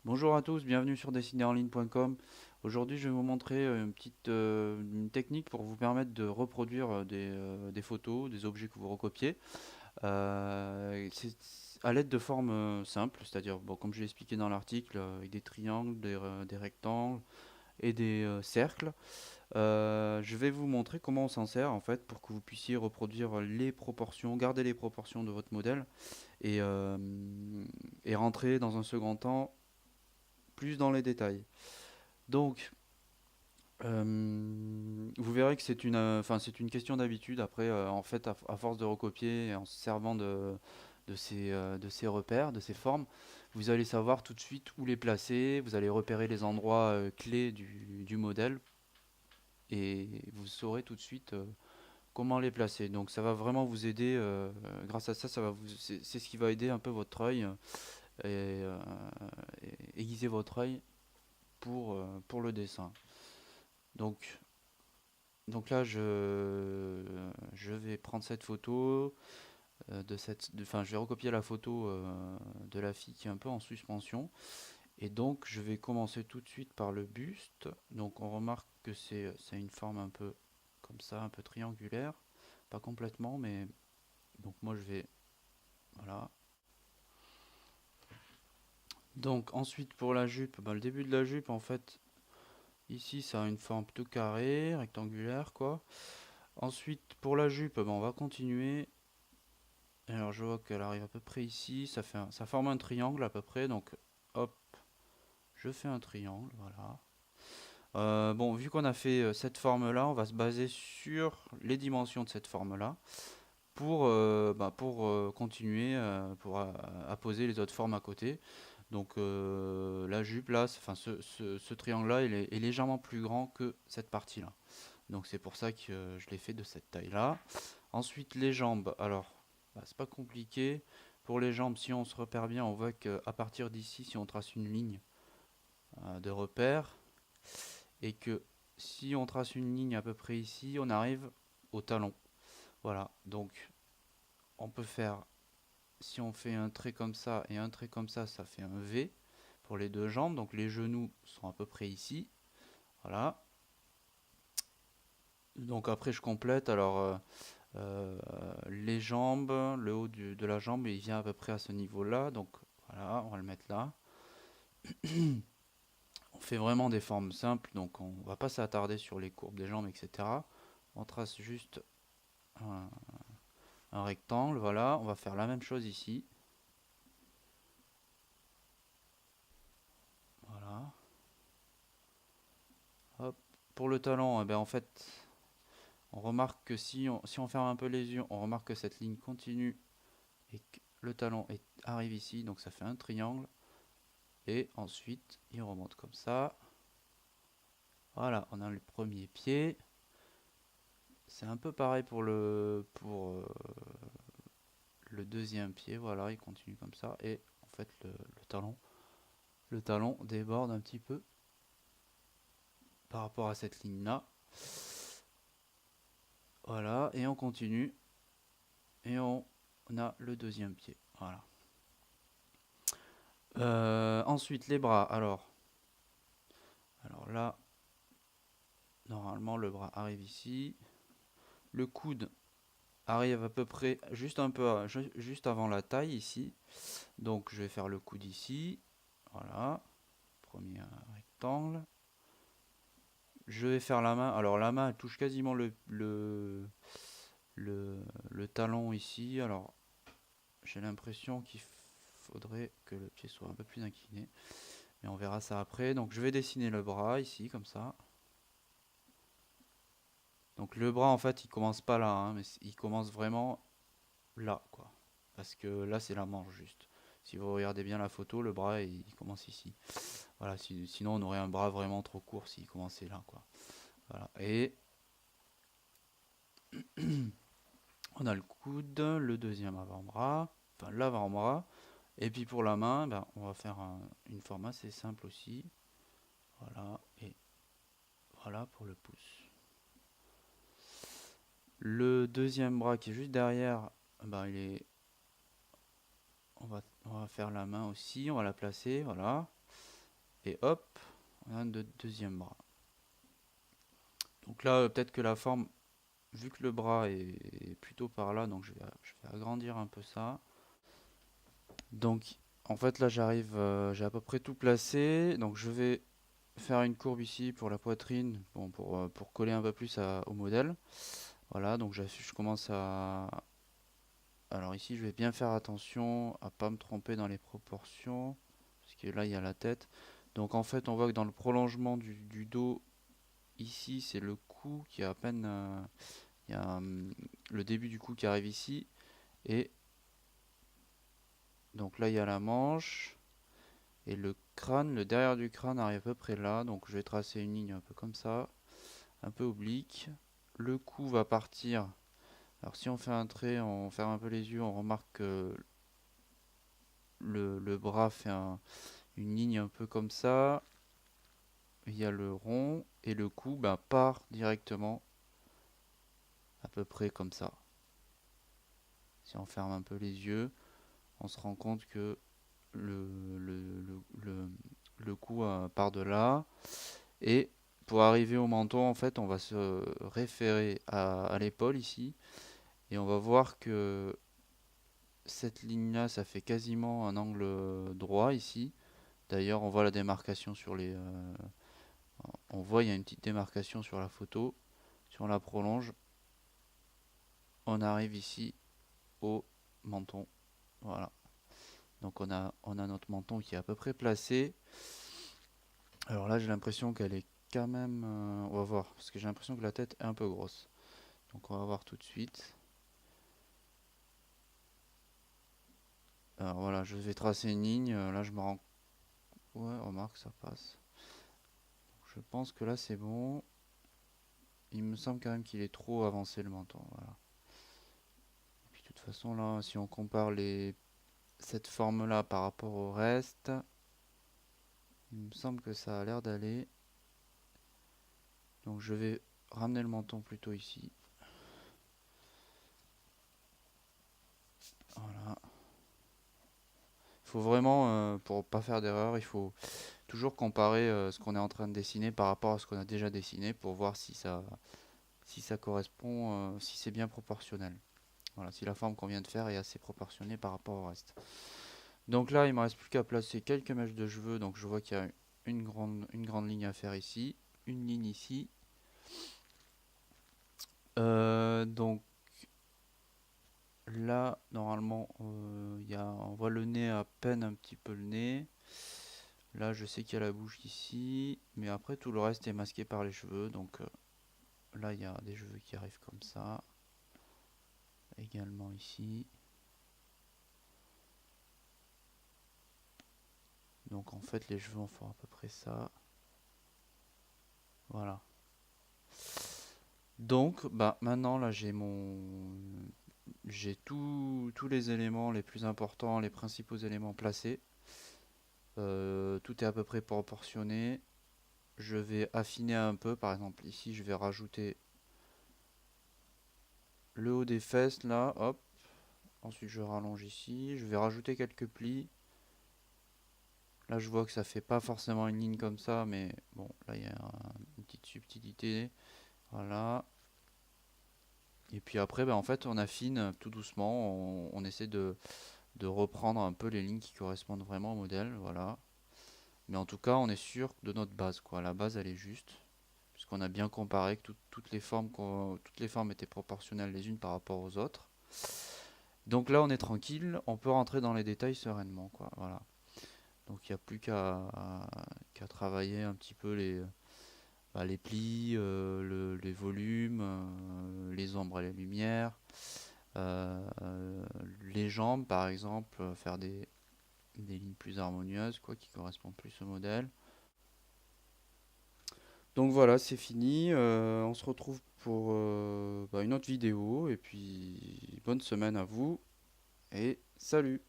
Bonjour à tous, bienvenue sur dessinerenligne.com. Aujourd'hui, je vais vous montrer une technique pour vous permettre de reproduire des photos, des objets que vous recopiez, c'est à l'aide de formes simples, c'est-à-dire, bon, comme je l'ai expliqué dans l'article, avec des triangles, des rectangles et des cercles. Je vais vous montrer comment on s'en sert en fait pour que vous puissiez reproduire les proportions, garder les proportions de votre modèle et, euh, et rentrer dans un second temps plus dans les détails. Donc, vous verrez que c'est une question d'habitude. Après, en fait, à force de recopier et en se servant de ces repères, de ces formes, vous allez savoir tout de suite où les placer. Vous allez repérer les endroits clés du modèle et vous saurez tout de suite comment les placer. Donc, ça va vraiment vous aider. Grâce à ça, c'est ce qui va aider un peu votre œil et, euh, et aiguiser votre œil pour le dessin. Donc, Donc là, je vais prendre cette photo enfin, je vais recopier la photo de la fille qui est un peu en suspension. Et donc, je vais commencer tout de suite par le buste. Donc, on remarque que c'est une forme un peu comme ça, un peu triangulaire, pas complètement, mais donc moi voilà. Donc ensuite pour la jupe, ben, le début de la jupe en fait, ici ça a une forme plutôt carrée, rectangulaire quoi. Ensuite pour la jupe, ben, on va continuer. Alors je vois qu'elle arrive à peu près ici, ça forme un triangle à peu près, donc hop, je fais un triangle, voilà. Bon, vu qu'on a fait cette forme-là, on va se baser sur les dimensions de cette forme-là pour continuer à poser les autres formes à côté. Donc la jupe là, ce triangle-là, est légèrement plus grand que cette partie-là. Donc c'est pour ça que je l'ai fait de cette taille-là. Ensuite les jambes, alors c'est pas compliqué. Pour les jambes, si on se repère bien, on voit qu'à partir d'ici, si on trace une ligne de repère, et que si on trace une ligne à peu près ici, on arrive au talon. Voilà, donc on peut faire, si on fait un trait comme ça et un trait comme ça fait un V pour les deux jambes. Donc les genoux sont à peu près ici. Voilà. Donc après je complète, alors les jambes, le haut de la jambe, il vient à peu près à ce niveau-là. Donc voilà, on va le mettre là. On fait vraiment des formes simples, donc on va pas s'attarder sur les courbes des jambes, etc. On trace juste un, un rectangle, voilà. On va faire la même chose ici. Voilà. Hop. Pour le talon, eh ben, en fait, on remarque que si on ferme un peu les yeux, on remarque que cette ligne continue et que le talon arrive ici, donc ça fait un triangle. Et ensuite, il remonte comme ça. Voilà, on a le premier pied. C'est un peu pareil pour le deuxième pied. Voilà, il continue comme ça. Et en fait, le talon déborde un petit peu par rapport à cette ligne-là. Voilà, et on continue. Et on a le deuxième pied. Voilà. Ensuite, les bras. Alors là, normalement, le bras arrive ici. Le coude arrive à peu près juste un peu juste avant la taille ici. Donc je vais faire le coude ici. Voilà. Premier rectangle. Je vais faire la main. Alors la main elle touche quasiment le talon ici. Alors j'ai l'impression qu'il faudrait que le pied soit un peu plus incliné. Mais on verra ça après. Donc je vais dessiner le bras ici comme ça. Donc le bras en fait il commence pas là, hein, mais il commence vraiment là quoi. Parce que là c'est la manche juste. Si vous regardez bien la photo, le bras il commence ici. Voilà, sinon on aurait un bras vraiment trop court s'il commençait là quoi. Voilà. Et on a le coude, le deuxième avant-bras, enfin l'avant-bras. Et puis pour la main, ben, on va faire une forme assez simple aussi. Voilà, et voilà pour le pouce. Le deuxième bras qui est juste derrière, ben, on va faire la main aussi, on va la placer, voilà. Et hop, on a un deuxième bras. Donc là, peut-être que la forme, vu que le bras est plutôt par là, donc je vais agrandir un peu ça. Donc en fait là j'arrive, j'ai à peu près tout placé. Donc je vais faire une courbe ici pour la poitrine, bon, pour coller un peu plus au modèle. Voilà, donc je commence à... Alors ici je vais bien faire attention à pas me tromper dans les proportions, parce que là il y a la tête. Donc en fait on voit que dans le prolongement du dos, ici c'est le cou qui est à peine... il y a le début du cou qui arrive ici, et donc là il y a la manche, et le crâne, le derrière du crâne arrive à peu près là, donc je vais tracer une ligne un peu comme ça, un peu oblique. Le cou va partir. Alors si on fait un trait, on ferme un peu les yeux, on remarque que le bras fait une ligne un peu comme ça. Il y a le rond et le cou part directement à peu près comme ça. Si on ferme un peu les yeux, on se rend compte que le cou part de là. Et pour arriver au menton, en fait, on va se référer à l'épaule ici. Et on va voir que cette ligne-là, ça fait quasiment un angle droit ici. D'ailleurs, on voit la démarcation sur les... on voit, il y a une petite démarcation sur la photo. Si on la prolonge, on arrive ici au menton. Voilà. Donc on a notre menton qui est à peu près placé. Alors là, j'ai l'impression qu'elle est quand même... on va voir, parce que j'ai l'impression que la tête est un peu grosse. Donc on va voir tout de suite. Alors voilà, je vais tracer une ligne. Là, je me rends... Ouais, remarque, ça passe. Je pense que là, c'est bon. Il me semble quand même qu'il est trop avancé le menton. Voilà. Et puis de toute façon, là, si on compare cette forme-là par rapport au reste, il me semble que ça a l'air d'aller. Donc je vais ramener le menton plutôt ici. Voilà. Il faut vraiment, pour pas faire d'erreur, il faut toujours comparer ce qu'on est en train de dessiner par rapport à ce qu'on a déjà dessiné pour voir si ça correspond, si c'est bien proportionnel. Voilà, si la forme qu'on vient de faire est assez proportionnée par rapport au reste. Donc là, il me reste plus qu'à placer quelques mèches de cheveux. Donc je vois qu'il y a une grande ligne à faire ici, une ligne ici. Donc là, normalement, on voit le nez, à peine un petit peu le nez. Là, je sais qu'il y a la bouche ici, mais après tout le reste est masqué par les cheveux. Donc là, il y a des cheveux qui arrivent comme ça. Également ici. Donc en fait, les cheveux, on fera à peu près ça. Voilà. Donc, maintenant, là, j'ai tous les éléments les plus importants, les principaux éléments placés. Tout est à peu près proportionné. Je vais affiner un peu. Par exemple, ici, je vais rajouter le haut des fesses, là, hop. Ensuite, je rallonge ici. Je vais rajouter quelques plis. Là, je vois que ça fait pas forcément une ligne comme ça, mais bon, là, il y a une petite subtilité. Voilà. Et puis après, en fait, on affine tout doucement. On essaie de reprendre un peu les lignes qui correspondent vraiment au modèle. Voilà. Mais en tout cas, on est sûr de notre base, quoi. La base, elle est juste. Puisqu'on a bien comparé que toutes les formes étaient proportionnelles les unes par rapport aux autres. Donc là, on est tranquille. On peut rentrer dans les détails sereinement, quoi. Voilà. Donc il n'y a plus qu'à travailler un petit peu les plis, les volumes, les ombres et les lumières, les jambes par exemple, faire des lignes plus harmonieuses, quoi, qui correspondent plus au modèle. Donc voilà, c'est fini. On se retrouve pour une autre vidéo. Et puis bonne semaine à vous et salut!